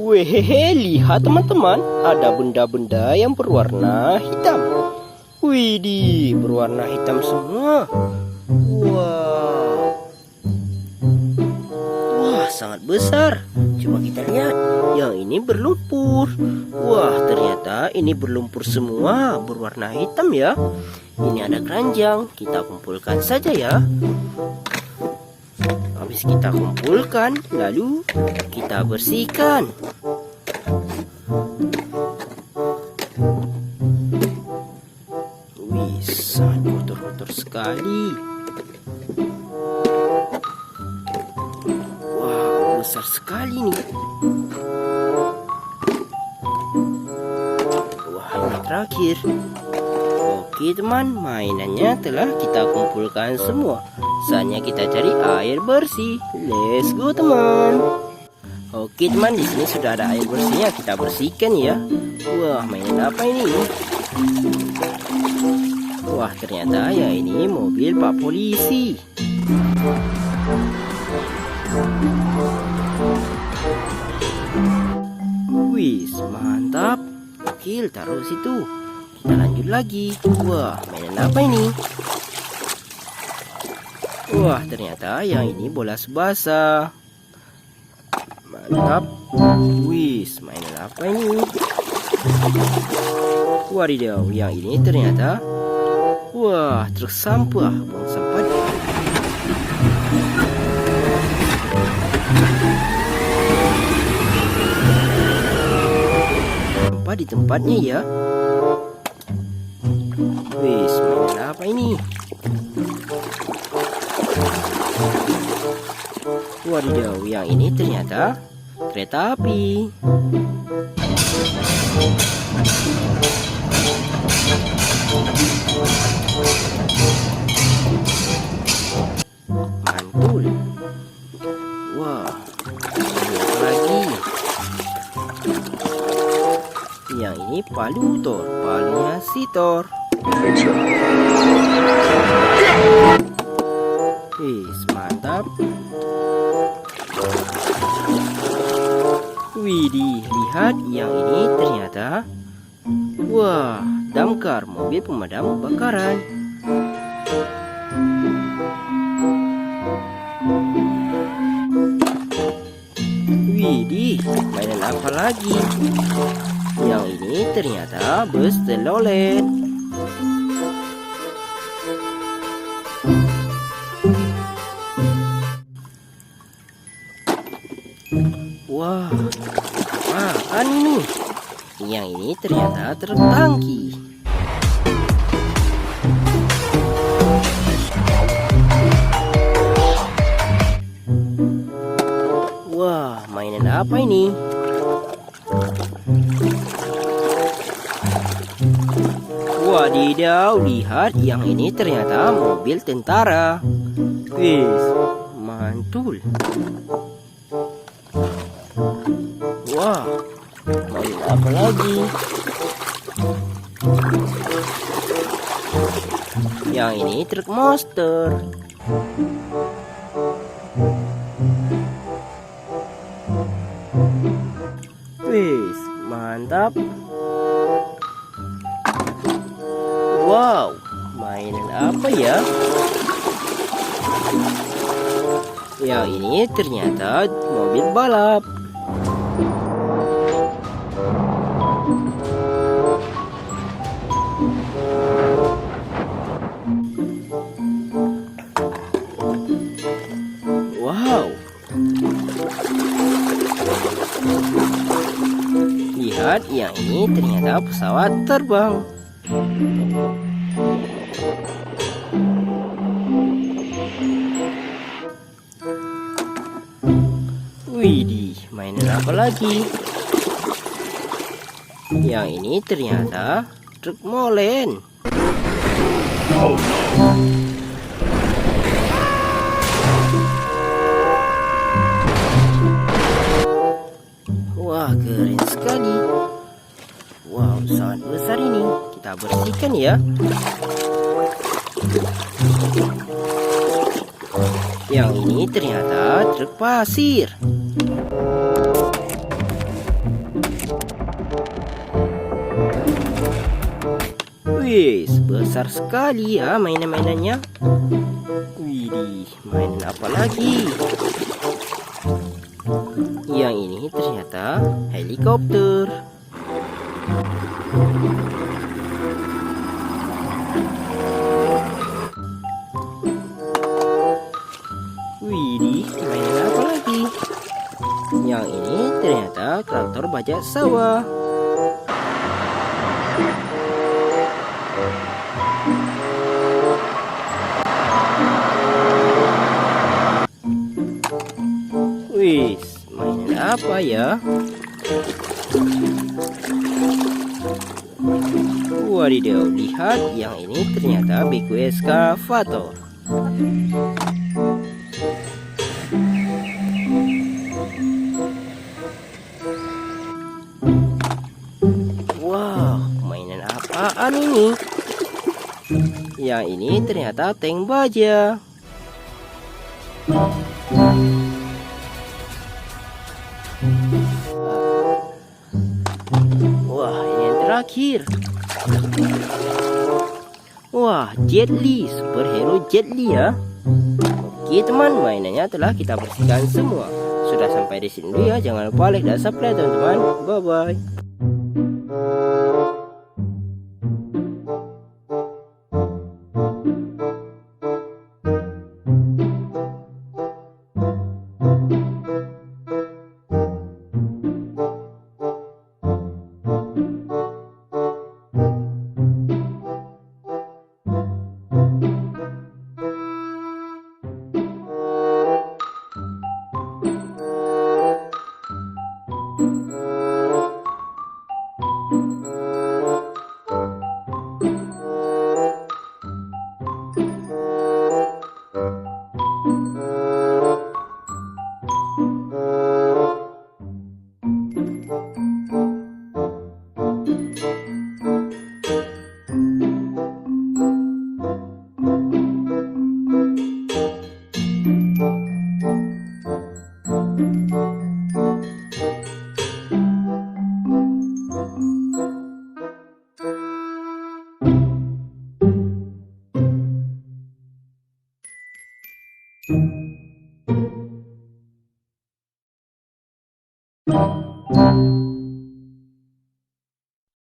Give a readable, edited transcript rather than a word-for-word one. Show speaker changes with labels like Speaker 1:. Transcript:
Speaker 1: Wehehe, lihat teman-teman, ada benda-benda yang berwarna hitam. Widih, berwarna hitam semua. Wow. Wah, sangat besar. Coba kita lihat. Yang ini berlumpur. Wah, ternyata ini berlumpur semua, berwarna hitam ya. Ini ada keranjang, kita kumpulkan saja ya. Habis kita kumpulkan, lalu kita bersihkan. Wih, sangat kotor-kotor sekali. Wah, besar sekali nih. Wah, ini terakhir. Oke teman, mainannya telah kita kumpulkan semua. Saatnya kita cari air bersih. Let's go teman. Oke teman, di sini sudah ada air bersihnya. Kita bersihkan ya. Wah, mainan apa ini? Wah, ternyata ya ini mobil Pak Polisi. Wih, mantap. Oke, taruh situ. Kita lanjut lagi. Wah, mainan apa ini? Wah, ternyata yang ini bola subasa. Mantap. Wih, mainan apa ini? Wadidaw, yang ini ternyata wah, truk sampah, buang sampah. Sampah di tempatnya ya. Wih, mainan apa ini? Wadidaw, yang ini ternyata kereta api. Mantul. Wah, ini apa lagi? Yang ini palu Thor, palunya si Thor. Mantap. Widih, lihat yang ini ternyata wah, damkar, mobil pemadam kebakaran. Widih, mainan apa lagi? Yang ini ternyata bus telolet. Wah, apaan ini? Yang ini ternyata truk tangki. Wah, mainan apa ini? Wadidaw, lihat yang ini ternyata mobil tentara. Wih, mantul. Wah, mainan apa lagi? Yang ini truk monster. Wih, mantap. Wow, mainan apa ya? Yang ini ternyata mobil balap. Wow. Lihat, yang ini ternyata pesawat terbang. Widih, mainan apa lagi? Yang ini ternyata truk molen. Wah, keren sekali. Wow, sangat besar ini. Kita bersihkan ya. Yang ini ternyata truk pasir. Wih, besar sekali ya mainan-mainannya. Widih, mainan apa lagi? Yang ini ternyata helikopter. Widih, mainan apa lagi? Yang ini ternyata traktor bajak sawah. Wih, mainan apa ya? Wadidaw, lihat yang ini ternyata beku eskavator. Wow, mainan apaan ini? Yang ini ternyata tank baja. Wah, ini yang terakhir. Wah, Jet Li, superhero Jet Li ya. Oke teman, mainannya telah kita bersihkan semua. Sudah sampai di sini dulu ya. Jangan lupa like dan subscribe teman-teman. Bye bye.